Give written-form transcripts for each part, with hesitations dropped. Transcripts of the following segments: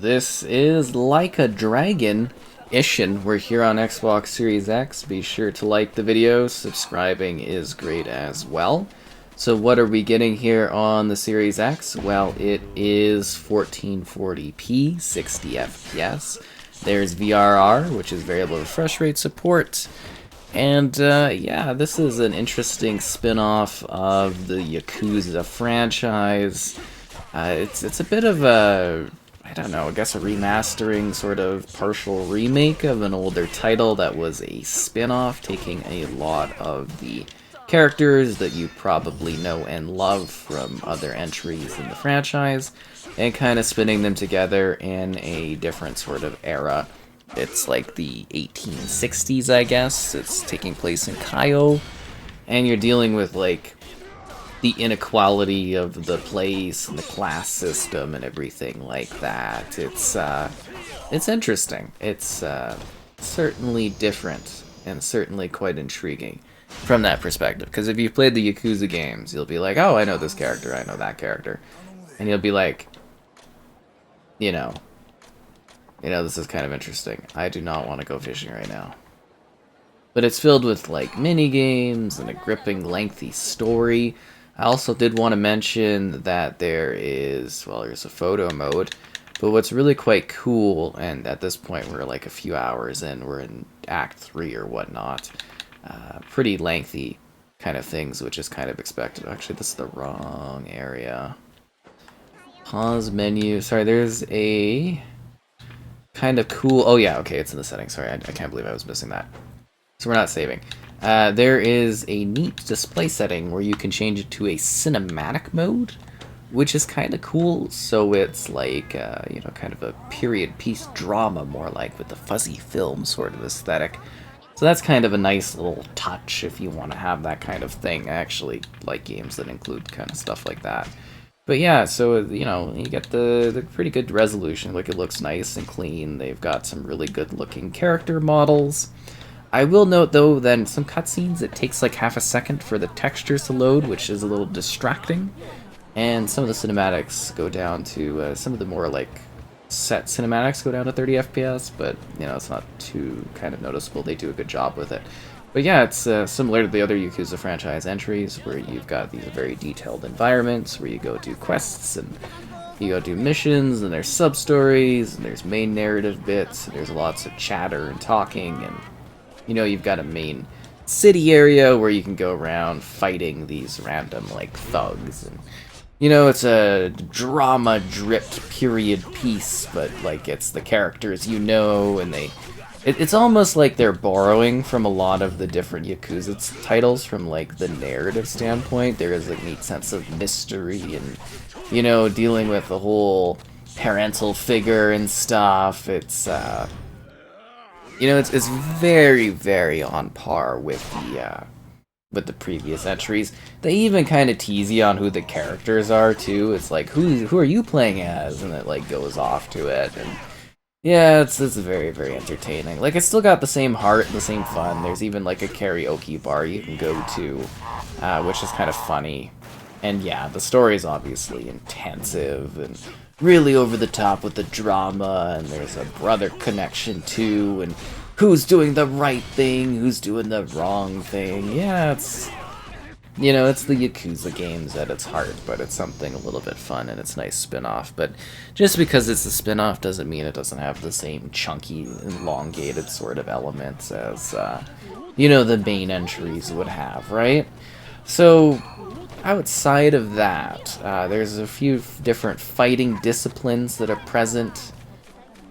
This is Like a Dragon. Ishin, we're here on Xbox Series X. Be sure to like the video. Subscribing is great as well. So what are we getting here on the Series X? Well, it is 1440p, 60 FPS. There's VRR, which is variable refresh rate support. And yeah, this is an interesting spin-off of the Yakuza franchise. It's a bit of a, I don't know, I guess a remastering, sort of partial remake of an older title that was a spin-off, taking a lot of the characters that you probably know and love from other entries in the franchise, and kind of spinning them together in a different sort of era. It's like the 1860s, I guess. It's taking place in Kyoto, and you're dealing with, like, the inequality of the place and the class system and everything like that. It's interesting. It's certainly different and certainly quite intriguing from that perspective. Because if you've played the Yakuza games, you'll be like, oh, I know this character, I know that character. And you'll be like, you know, this is kind of interesting. I do not want to go fishing right now. But it's filled with, like, mini-games and a gripping, lengthy story. I also did want to mention that there's a photo mode. But what's really quite cool, and at this point we're like a few hours in, we're in Act 3 or whatnot. Pretty lengthy kind of things, which is kind of expected. Actually, this is the wrong area. Pause menu. Sorry, there's a kind of cool... Oh yeah, okay, it's in the settings. Sorry, I can't believe I was missing that. So we're not saving. There is a neat display setting where you can change it to a cinematic mode, which is kind of cool. So it's like, kind of a period piece drama, more like, with the fuzzy film sort of aesthetic. So that's kind of a nice little touch if you want to have that kind of thing. I actually like games that include kind of stuff like that. But yeah, so, you get the pretty good resolution. Like, it looks nice and clean. They've got some really good looking character models. I will note, though, that in some cutscenes it takes like half a second for the textures to load, which is a little distracting. And some of the cinematics go down to, some of the more, like, set cinematics go down to 30 FPS, but, it's not too kind of noticeable. They do a good job with it. But yeah, it's similar to the other Yakuza franchise entries, where you've got these very detailed environments, where you go do quests, and you go do missions, and there's sub-stories, and there's main narrative bits, and there's lots of chatter and talking, and you've got a main city area where you can go around fighting these random, like, thugs. And, it's a drama-dripped period piece, but, like, it's the characters and it's almost like they're borrowing from a lot of the different Yakuza titles from, like, the narrative standpoint. There is a neat sense of mystery and, dealing with the whole parental figure and stuff. It's, it's very, very on par with the previous entries. They even kind of tease you on who the characters are too. It's like, who are you playing as? And it like goes off to it. And yeah, it's very, very entertaining. Like, it's still got the same heart and the same fun. There's even like a karaoke bar you can go to, which is kind of funny. And yeah, the story is obviously intensive and really over the top with the drama, and there's a brother connection too, and who's doing the right thing, who's doing the wrong thing. Yeah, it's the Yakuza games at its heart, but it's something a little bit fun, and it's a nice spin-off. But just because it's a spin-off doesn't mean it doesn't have the same chunky, elongated sort of elements as, the main entries would have, right? So, outside of that, there's a few different fighting disciplines that are present.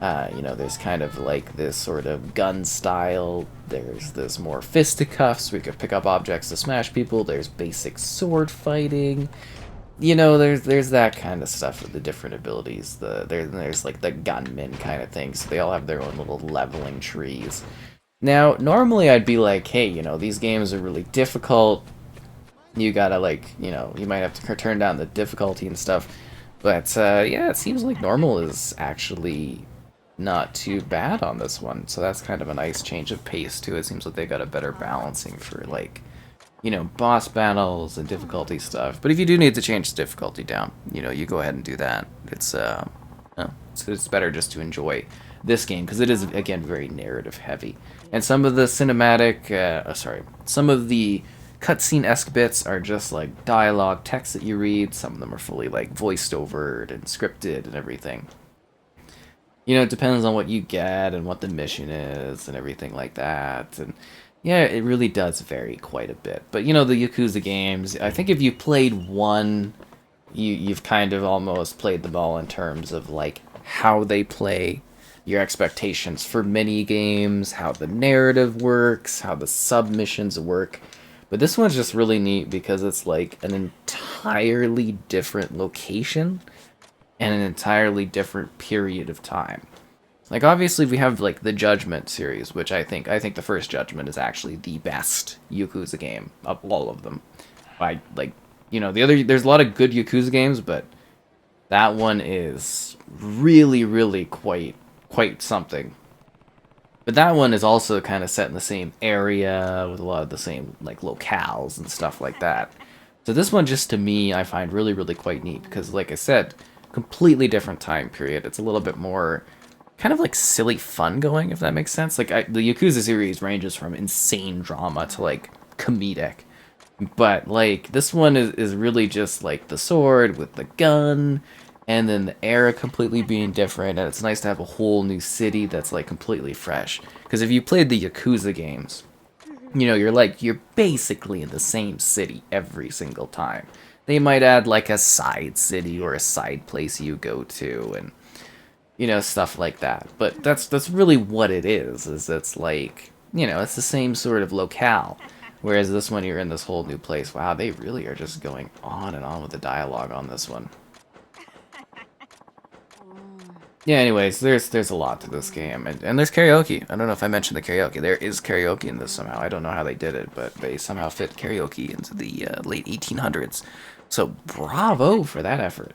There's kind of like this sort of gun style. There's this more fisticuffs where you can pick up objects to smash people. There's basic sword fighting. There's that kind of stuff with the different abilities. There's like the gunman kind of thing. So they all have their own little leveling trees. Now, normally I'd be like, hey, these games are really difficult. You gotta, like, you might have to turn down the difficulty and stuff. But, yeah, it seems like normal is actually not too bad on this one. So that's kind of a nice change of pace, too. It seems like they got a better balancing for, like, boss battles and difficulty stuff. But if you do need to change the difficulty down, you go ahead and do that. It's So it's better just to enjoy this game because it is, again, very narrative heavy. And some of the cinematic, some of the cutscene-esque bits are just like dialogue, text that you read. Some of them are fully like voiced over and scripted and everything. You know, it depends on what you get and what the mission is and everything like that. And yeah, it really does vary quite a bit. But you know, the Yakuza games, I think if you played one, you've kind of almost played them all in terms of like how they play, your expectations for mini games, how the narrative works, how the submissions work. But this one's just really neat because it's like an entirely different location and an entirely different period of time. Like obviously we have like the Judgment series, which I think the first Judgment is actually the best Yakuza game of all of them. I like, you know, there's a lot of good Yakuza games, but that one is really quite something. But that one is also kind of set in the same area with a lot of the same like locales and stuff like that. So this one just to me I find really quite neat because like I said, completely different time period. It's a little bit more kind of like silly fun going, if that makes sense. Like the Yakuza series ranges from insane drama to like comedic. But like this one is really just like the sword with the gun and then the era completely being different, and it's nice to have a whole new city that's like completely fresh. Because if you played the Yakuza games, you know, you're basically in the same city every single time. They might add like a side city or a side place you go to, and you know, stuff like that. But that's really what it is it's like, you know, it's the same sort of locale. Whereas this one, you're in this whole new place. Wow, they really are just going on and on with the dialogue on this one. Yeah, anyways, there's a lot to this game, and there's karaoke. I don't know if I mentioned the karaoke. There is karaoke in this somehow. I don't know how they did it, but they somehow fit karaoke into the late 1800s. So bravo for that effort.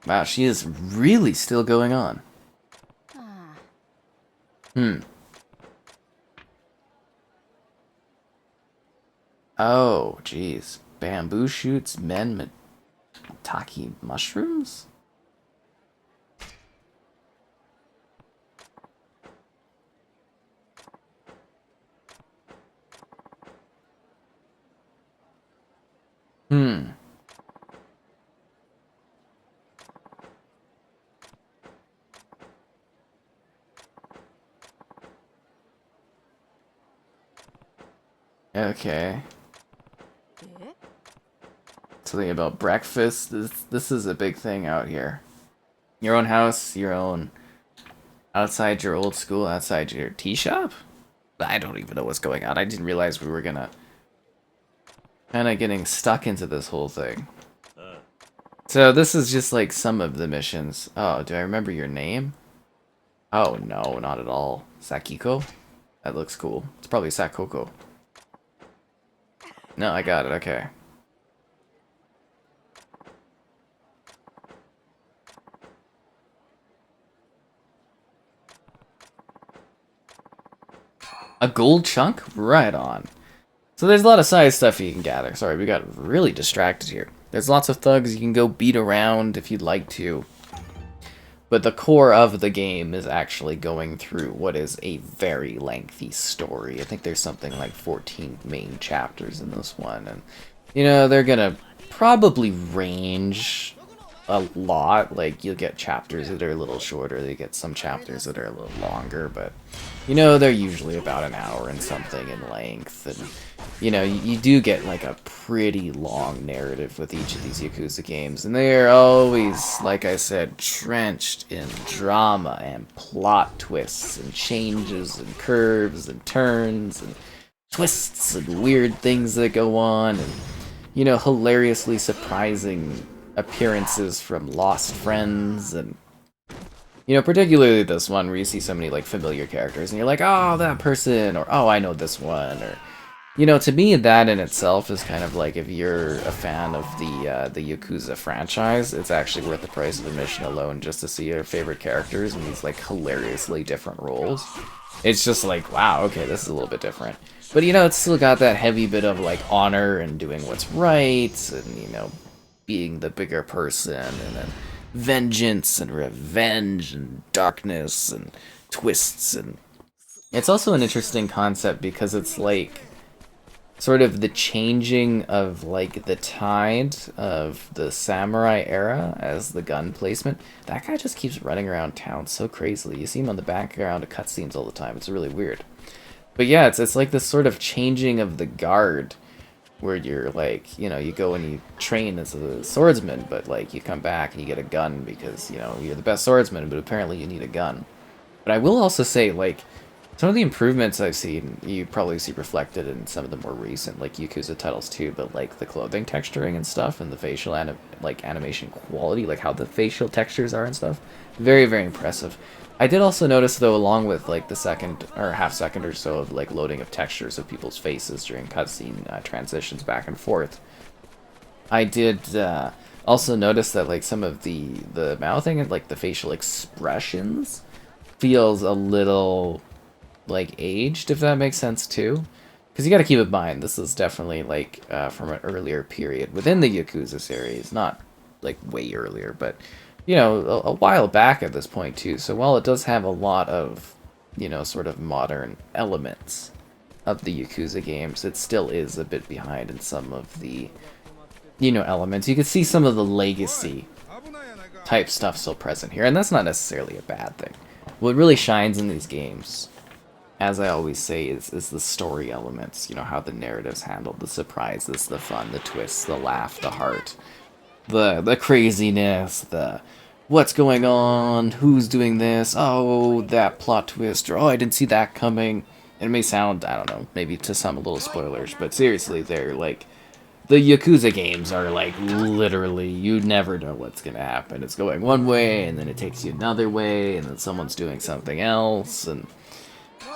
Wow, she is really still going on. Oh, jeez. Bamboo shoots, men, mataki mushrooms? Okay. Something about breakfast. This is a big thing out here. Your own house, your own... outside your old school, outside your tea shop? I don't even know what's going on. I didn't realize we were gonna... kinda getting stuck into this whole thing. So this is just like some of the missions. Oh, do I remember your name? Oh no, not at all. Sakiko? That looks cool. It's probably Sakoko. No, I got it, okay. A gold chunk? Right on. So there's a lot of side stuff you can gather. Sorry, we got really distracted here. There's lots of thugs you can go beat around if you'd like to. But the core of the game is actually going through what is a very lengthy story. I think there's something like 14 main chapters in this one. And, you know, they're gonna probably range a lot. Like, you'll get chapters that are a little shorter. You get some chapters that are a little longer. But, you know, they're usually about an hour and something in length. And, you know, you do get, like, a pretty long narrative with each of these Yakuza games. And they are always, like I said, trenched in drama and plot twists and changes and curves and turns and twists and weird things that go on. And, you know, hilariously surprising appearances from lost friends. And, you know, particularly this one where you see so many, like, familiar characters. And you're like, oh, that person. Or, oh, I know this one. Or... you know, to me, that in itself is kind of like, if you're a fan of the Yakuza franchise, it's actually worth the price of admission alone just to see your favorite characters in these, like, hilariously different roles. It's just like, wow, okay, this is a little bit different. But, you know, it's still got that heavy bit of, like, honor and doing what's right, and, you know, being the bigger person, and then vengeance and revenge and darkness and twists. And it's also an interesting concept because it's, like, sort of the changing of, like, the tide of the samurai era as the gun placement. That guy just keeps running around town so crazily. You see him on the background of cutscenes all the time. It's really weird. But yeah, it's like this sort of changing of the guard, where you're like, you know, you go and you train as a swordsman, but like you come back and you get a gun because, you know, you're the best swordsman, but apparently you need a gun. But I will also say, like, some of the improvements I've seen, you probably see reflected in some of the more recent, like, Yakuza titles too, but like the clothing texturing and stuff, and the facial animation quality, like how the facial textures are and stuff, very, very impressive. I did also notice, though, along with like the second or half second or so of like loading of textures of people's faces during cutscene transitions back and forth, I did also notice that like some of the mouthing and like the facial expressions feels a little like aged, if that makes sense too. Because you got to keep in mind, this is definitely like from an earlier period within the Yakuza series, not like way earlier, but you know, a while back at this point too. So while it does have a lot of, you know, sort of modern elements of the Yakuza games, it still is a bit behind in some of the, you know, elements. You can see some of the legacy type stuff still present here, and that's not necessarily a bad thing. What really shines in these games, as I always say, is the story elements. You know, how the narrative's handled, the surprises, the fun, the twists, the laugh, the heart, the craziness, the what's going on, who's doing this, oh, that plot twist, or oh, I didn't see that coming. It may sound, I don't know, maybe to some a little spoilers, but seriously, they're like, the Yakuza games are like, literally, you never know what's gonna happen. It's going one way, and then it takes you another way, and then someone's doing something else, and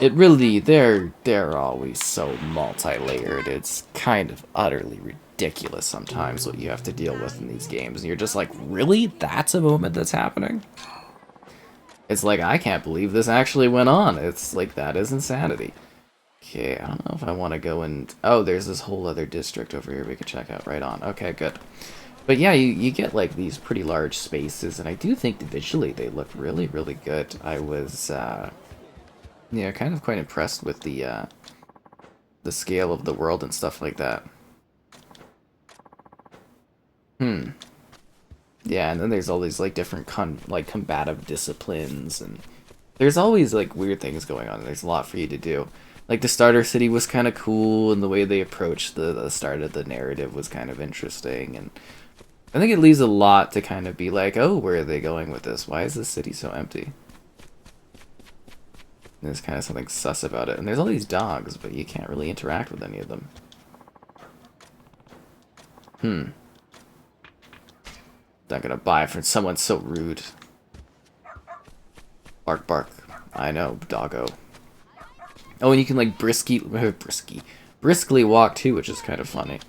it really, they're always so multi-layered. It's kind of utterly ridiculous sometimes what you have to deal with in these games. And you're just like, really? That's a moment that's happening? It's like, I can't believe this actually went on. It's like, that is insanity. Okay, I don't know if I want to go and... Oh, there's this whole other district over here we could check out. Right on. Okay, good. But yeah, you get like these pretty large spaces, and I do think visually they look really, really good. I was... yeah, kind of quite impressed with the scale of the world and stuff like that. Yeah, and then there's all these like different combative disciplines, and there's always like weird things going on. There's a lot for you to do. Like the starter city was kind of cool, and the way they approached the start of the narrative was kind of interesting, and I think it leaves a lot to kind of be like, oh, where are they going with this? Why is this city so empty? There's kind of something sus about it. And there's all these dogs, but you can't really interact with any of them. Not gonna buy from someone so rude. Bark, bark. I know, doggo. Oh, and you can, like, briskly walk, too, which is kind of funny.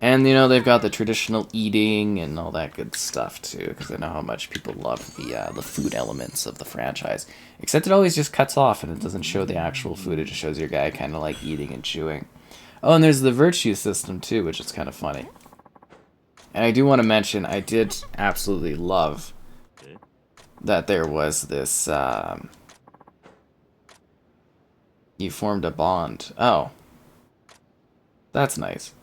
And, you know, they've got the traditional eating and all that good stuff, too, because I know how much people love the food elements of the franchise. Except it always just cuts off, and it doesn't show the actual food. It just shows your guy kind of, like, eating and chewing. Oh, and there's the virtue system, too, which is kind of funny. And I do want to mention, I did absolutely love that there was this, you formed a bond. Oh. That's nice.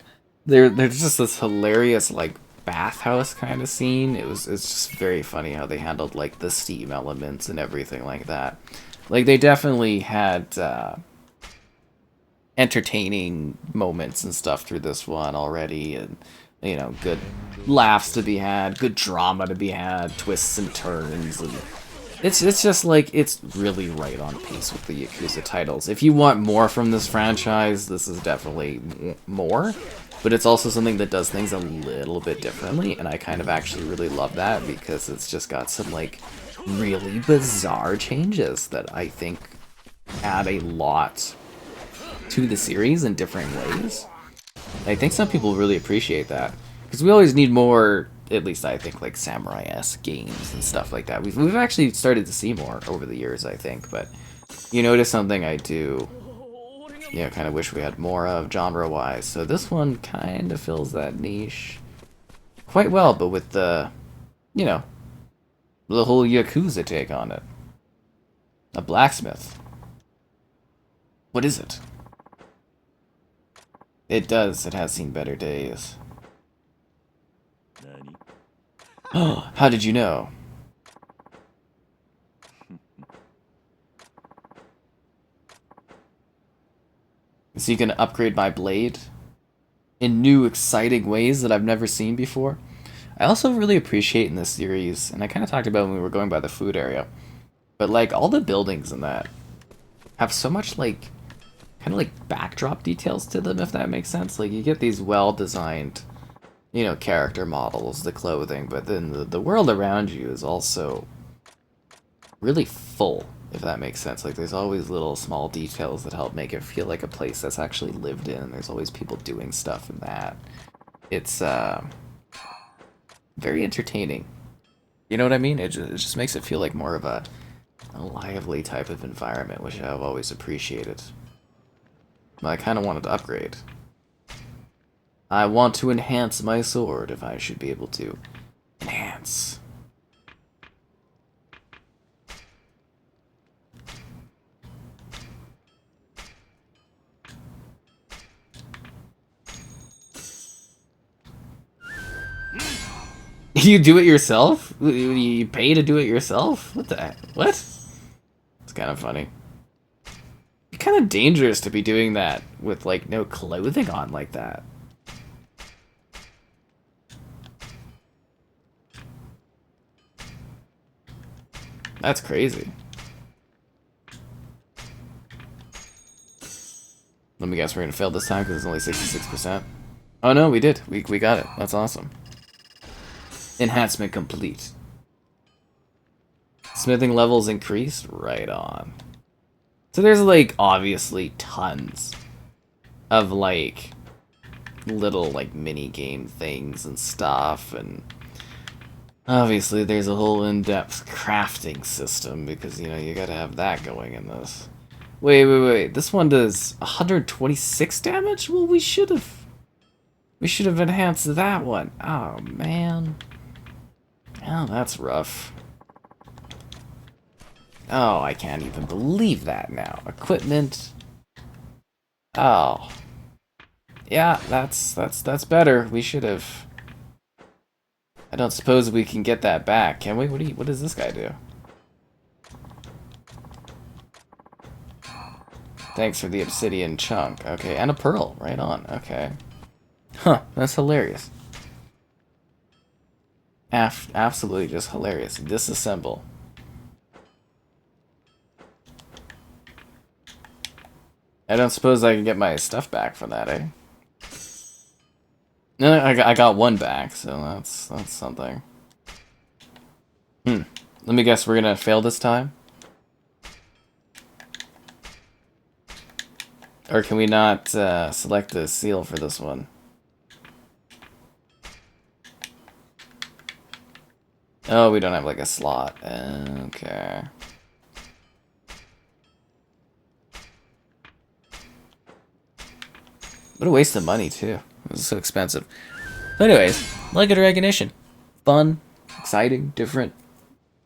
There's just this hilarious, like, bathhouse kind of scene. It's just very funny how they handled, like, the steam elements and everything like that. Like, they definitely had entertaining moments and stuff through this one already, and, you know, good laughs to be had, good drama to be had, twists and turns, and it's just like, it's really right on pace with the Yakuza titles. If you want more from this franchise, this is definitely more. But it's also something that does things a little bit differently, and I kind of actually really love that because it's just got some, like, really bizarre changes that I think add a lot to the series in different ways. I think some people really appreciate that, because we always need more, at least I think, like, samurai-esque games and stuff like that. We've actually started to see more over the years, I think, but you notice something I do you know, kind of wish we had more of genre-wise. So this one kind of fills that niche quite well, but with the, you know, the whole Yakuza take on it. A blacksmith. What is it? It does. It has seen better days. Oh, how did you know? Is he gonna upgrade my blade in new, exciting ways that I've never seen before? I also really appreciate in this series, and I kind of talked about when we were going by the food area, but like all the buildings in that have so much like kind of like backdrop details to them, if that makes sense. Like you get these well-designed, you know, character models, the clothing, but then the world around you is also really full, if that makes sense. Like there's always little small details that help make it feel like a place that's actually lived in. There's always people doing stuff in that. It's very entertaining. You know what I mean? It just makes it feel like more of a lively type of environment, which I've always appreciated. But I kind of wanted to upgrade. I want to enhance my sword if I should be able to. Enhance. You do it yourself? You pay to do it yourself? What the heck? What? It's kind of funny. It's kind of dangerous to be doing that with, like, no clothing on like that. That's crazy. Let me guess, we're gonna fail this time because it's only 66%. Oh no, we did. We got it. That's awesome. Enhancement complete. Smithing levels increased? Right on. So there's, like, obviously tons of, like, little, like, mini-game things and stuff, and obviously there's a whole in-depth crafting system, because, you know, you gotta have that going in this. Wait. This one does 126 damage? Well, we should have enhanced that one. Oh, man. Oh, that's rough. Oh, I can't even believe that now. Equipment. Oh. Yeah, that's better. We should have. I don't suppose we can get that back, can we? What does this guy do? Thanks for the obsidian chunk. Okay, and a pearl. Right on. Okay. Huh, that's hilarious. Absolutely just hilarious. Disassemble. I don't suppose I can get my stuff back for that, eh? No, I got one back, so that's something. Let me guess, we're gonna fail this time? Or can we not select the seal for this one? Oh, we don't have, like, a slot. Okay. What a waste of money, too. It was so expensive. But anyways, like a Dragon Ishin. Fun, exciting, different.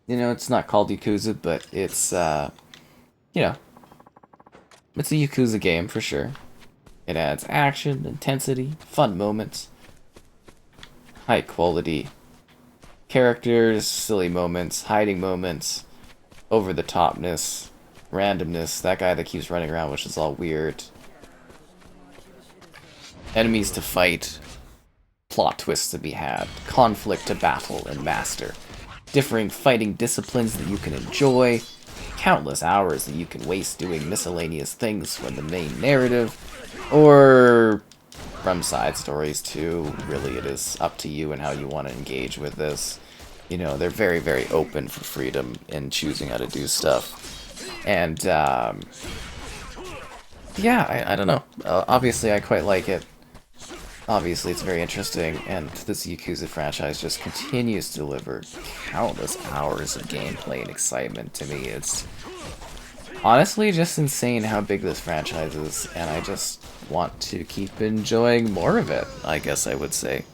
You know, it's not called Yakuza, but it's, you know, it's a Yakuza game for sure. It adds action, intensity, fun moments, high quality characters, silly moments, hiding moments, over-the-topness, randomness, that guy that keeps running around, which is all weird. Enemies to fight, plot twists to be had, conflict to battle and master, differing fighting disciplines that you can enjoy, countless hours that you can waste doing miscellaneous things when the main narrative, or from side stories too. Really, it is up to you and how you want to engage with this. You know, they're very, very open for freedom in choosing how to do stuff. And, yeah, I don't know. Obviously, I quite like it. Obviously, it's very interesting, and this Yakuza franchise just continues to deliver countless hours of gameplay and excitement to me. It's Honestly, just insane how big this franchise is, and I just want to keep enjoying more of it, I guess I would say.